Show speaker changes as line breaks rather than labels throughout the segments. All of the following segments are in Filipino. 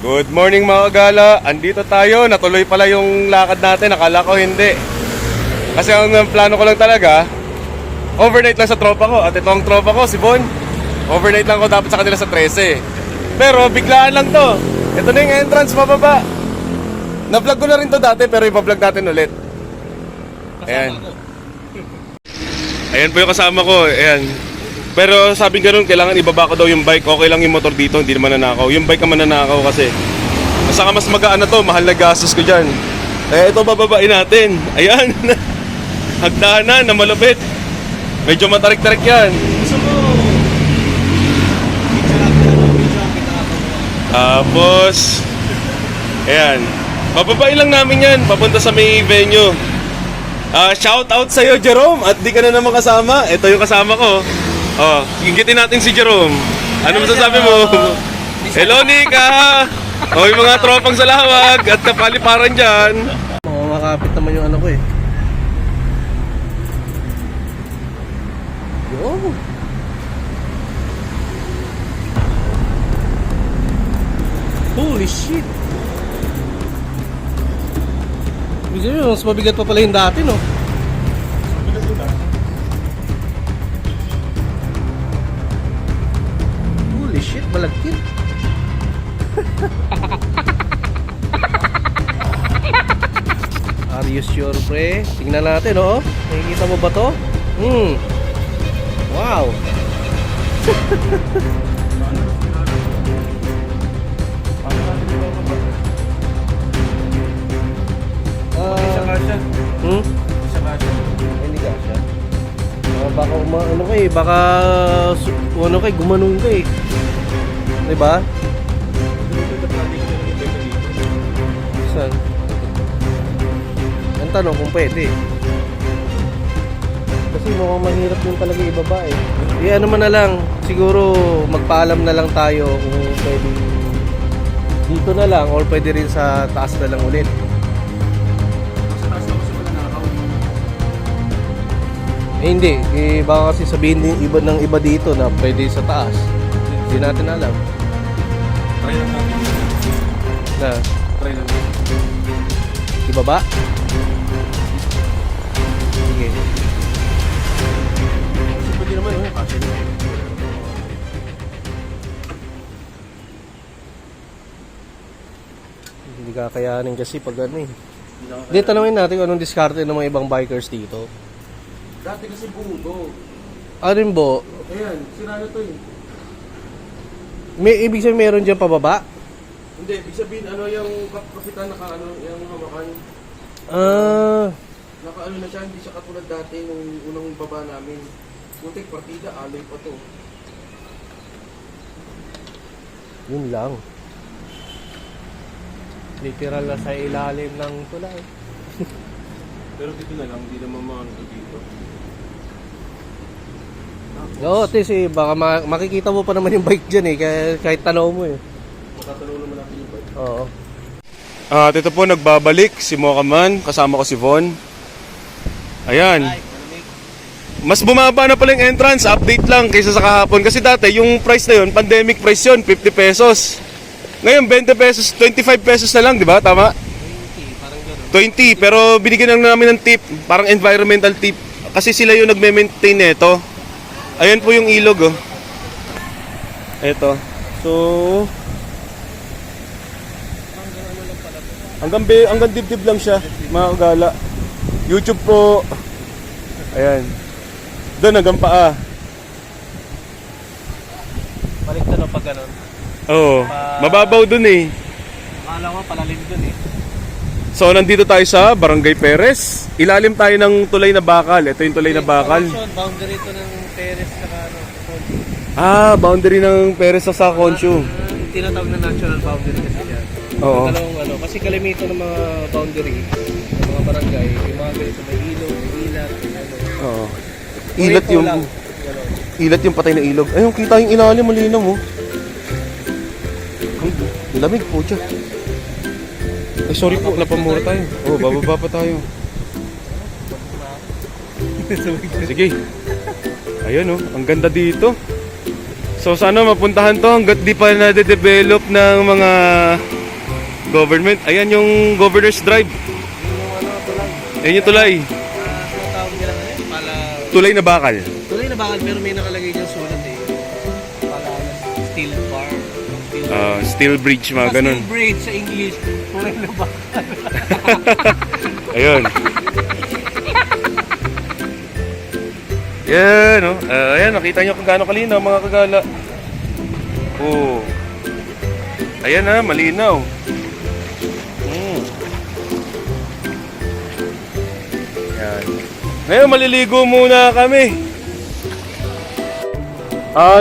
Good morning mga kagala. Andito tayo. Natuloy pala yung lakad natin. Akala ko hindi. Kasi ang plano ko lang talaga, overnight lang sa tropa ko. At itong tropa ko, si Bon, overnight lang ko dapat sa kanila sa 13. Pero biglaan lang to. Ito na yung entrance pababa. Na-vlog ko na rin to dati pero ipa-vlog natin ulit. Ayan. Ayan po yung kasama ko. Ayan. Pero sabi ganoon, kailangan ibaba ko daw yung bike. Okay lang yung motor dito, hindi naman nanakaw. Yung bike ang mananakaw kasi. Saka mas magaan na to, mahal na gastos ko dyan. Kaya ito bababain natin. Ayan. Hagdanan na malapit. Medyo matarik-tarik yan. Tapos ayan. Bababain lang namin yan, papunta sa may venue. Shout out sa'yo Jerome. At di ka na naman kasama. Ito yung kasama ko. Oh, inggitin natin si Jerome. Ano masasabi mo? Hello, Nika! Oh, yung mga tropang sa lawag at kapaliparan dyan.
Makakapit naman yung ano ko eh. Yo! Holy shit! Mas mabigat pa pala yung dati, no? Shit, malagkit. Are you sure, pre? Tingnan natin, oh. Nakikita mo ba to? Wow. Hindi ka siya. Baka ano kay, baka ano kay, gumanong kay. Diba? Saan? Ang tanong kung pwede. Kasi mukhang mahirap yung talaga ibaba eh. Ano man na lang, siguro magpaalam na lang tayo kung pwede dito na lang or pwede rin sa taas na lang ulit.
Sa taas na kasi wala nakakaw.
Hindi, baka kasi sabihin din iba ng iba dito na pwede sa taas. Hindi natin alam.
Try lang natin.
Na?
Try lang natin.
Ibaba? Sige.
Kasi pwede naman oh, kasi
Hindi kakayanin kasi pag ano eh. Hindi, tanongin natin kung anong diskarte ng mga ibang bikers dito.
dati kasi buto.
Ano bo?
Ayan, sira na to eh.
May ibig sabihin meron dyan pababa?
Hindi, ibig sabihin ano yung kapitan naka ano, yung hamakan. Naka ano na siya, hindi siya katulad dati nung unang baba namin. Putik partida, alay pa to.
Yun lang. Literal na sa ilalim ng tulay.
Pero dito na lang, hindi naman maano dito.
Oo, kasi baka makikita mo pa naman yung bike dyan eh, kahit tanaw mo eh.
Matatanong naman natin yung bike.
Oo.
At ito po, nagbabalik si Mokaman, kasama ko si Von. Ayan. Mas bumaba na pala yung entrance, update lang kaysa sa kahapon. Kasi dati, yung price na yun, pandemic price yun, 50 pesos. Ngayon, 20 pesos, 25 pesos na lang, di ba? Tama? 20, pero binigyan lang namin ng tip, parang environmental tip. Kasi sila yung nagme-maintain nito. Ayan po yung ilog, oh. Ito. So, hanggang dibdib lang siya, mga kagala. YouTube po. Ayan. Doon hanggang paa.
Balik na pag ganun.
Oo. Mababaw doon eh.
Akala ko palalim dun eh.
So, nandito tayo sa Barangay Perez. Ilalim tayo ng tulay na bakal. Ito yung tulay na bakal.
Boundary to ng Perez saka ano.
Boundary ng Perez sa Consyo.
Tinatawag na natural boundary kasi yan.
Oo.
Dalawang ano, kasi kalimito ng mga boundary ng mga barangay, yung mga ganito may ilog, may ilat, ano.
Oo. Ilat yung patay na ilog. Ayun, kita yung ilalim, malinaw mo. Ay, lamig po siya. Ay, sorry po, napamura tayo. Bababa pa tayo. Sige. Ayun oh, ang ganda dito. So sana mapuntahan to hanggat di pa na-develop ng mga government. Ayan yung Governor's Drive.
Yung ano, tulay.
Ayan yung tulay.
Tinatawag nila ngayon, pala...
Tulay na bakal.
Tulay na bakal, pero may nakalagay dyan sulat eh. Pala, steel bar.
Steel bridge, mga ganun.
Steel bridge sa English. Tulay na bakal.
Ayun. Yan, oh. Ayan, nakita nyo kung gaano kalinaw, mga kagala. Oh. Ayan na, malinaw. Yan. Ngayon, maliligo muna kami.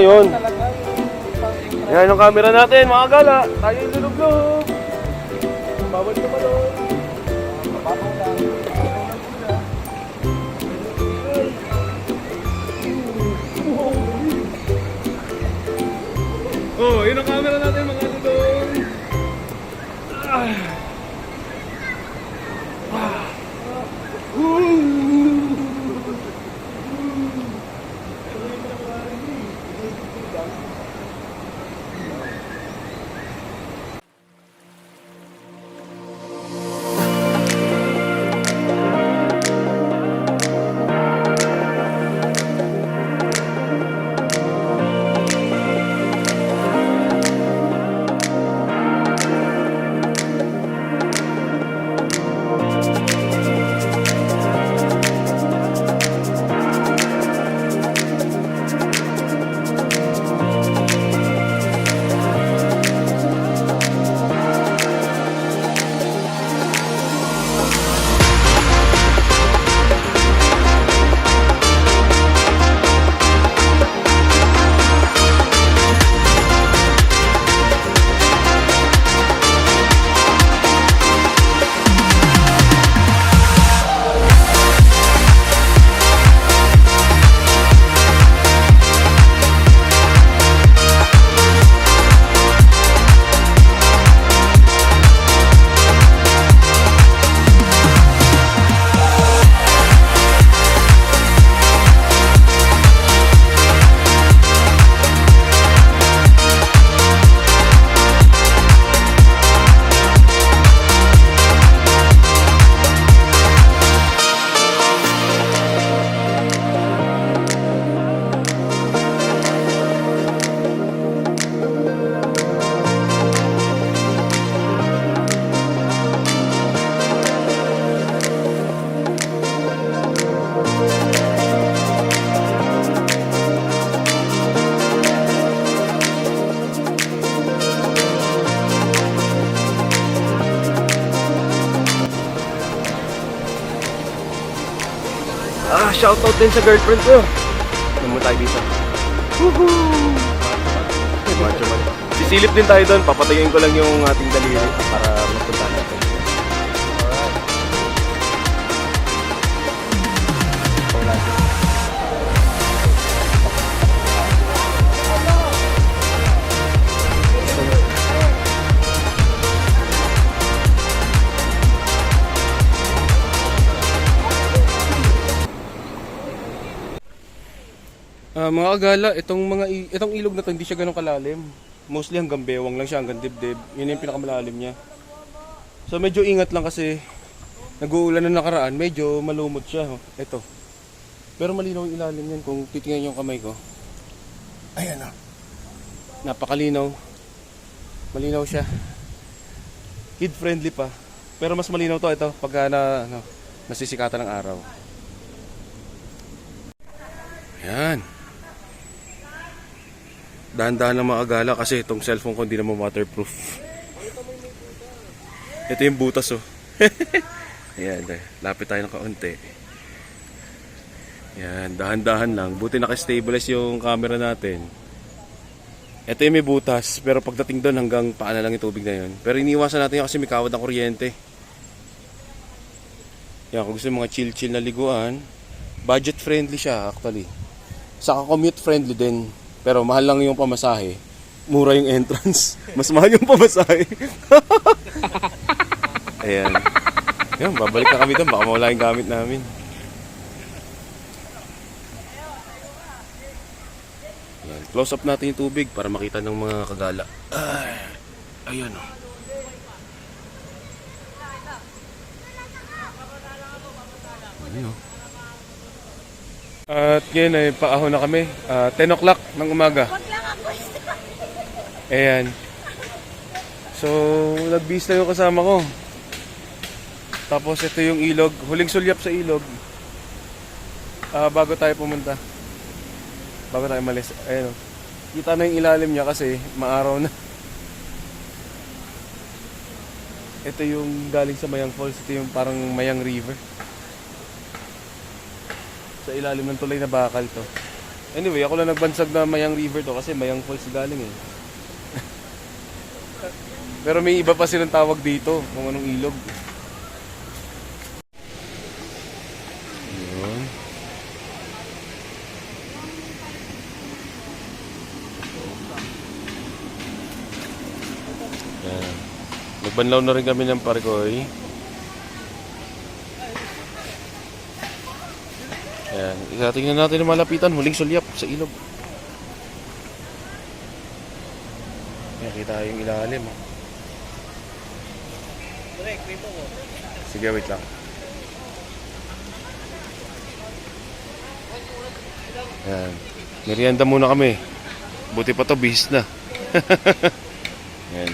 Yun. Yan yung camera natin, mga kagala. Tayo yung lulog-log. Bawal ka pa doon. Mapapaw lang. Oh, yun ang camera natin, mga lulog. Shoutout din sa girlfriend ko. Namun tayo dito. Woohoo! Macho man. Sisilip din tayo doon. Papatayin ko lang yung ating daliri para mapunta natin. Mga agala, itong ilog na to hindi siya ganun kalalim. Mostly hanggang bewang lang siya, hanggang dibdib. Yun yung pinakamalalim niya. So medyo ingat lang kasi nag-uulan na nakaraan, medyo malumot siya. Ito. Pero malinaw yung ilalim yan kung titingnan yung kamay ko. Ayan na. Napakalinaw. Malinaw siya. Kid friendly pa. Pero mas malinaw to ito pag nasisikatan ng araw. Yan. Dahan-dahan lang mga agala kasi itong cellphone ko hindi naman waterproof. Ito yung butas oh. Ayan, lapit tayo ng kaunti. Yan, dahan-dahan lang. Buti naka-stabilize yung camera natin. Ito yung may butas, pero pagdating doon hanggang paa na lang yung tubig na yun. Pero iniwasan natin yun kasi may kawad ng kuryente. Yan, kung gusto yung mga chill-chill na liguan, budget friendly siya actually. Saka commute friendly din. Pero mahal lang yung pamasahe. Mura yung entrance. Mas mahal yung pamasahe. Ayan. Yan, babalik na kami doon. Baka mawala yung gamit namin. Yan. Close up natin yung tubig para makita ng mga kagala. Ay, ayan o. Ayan o. At ngayon ay paahon na kami. 10 o'clock ng umaga. Ayan. So, nagbihis na yung kasama ko. Tapos ito yung ilog. Huling sulyap sa ilog. Bago tayo pumunta. Bago tayo malis. Ayan o. Kita na yung ilalim niya kasi maaraw na. Ito yung galing sa Mayang Falls. Ito yung parang Mayang River. Sa ilalim ng tulay na bakal to. Anyway, ako lang nagbansag na Mayang River to kasi Mayang Falls galing eh. Pero may iba pa silang tawag dito kung anong ilog. Yun. Yan. Nagbanlaw na rin kami ng Parikoy. Ayan. Tingnan natin ang malapitan. Huling sulyap sa ilog. Ayan, kita yung ilalim. Oh. Sige, wait lang. Ayan. Merienda muna kami. Buti pa to, bihis na. Ayan.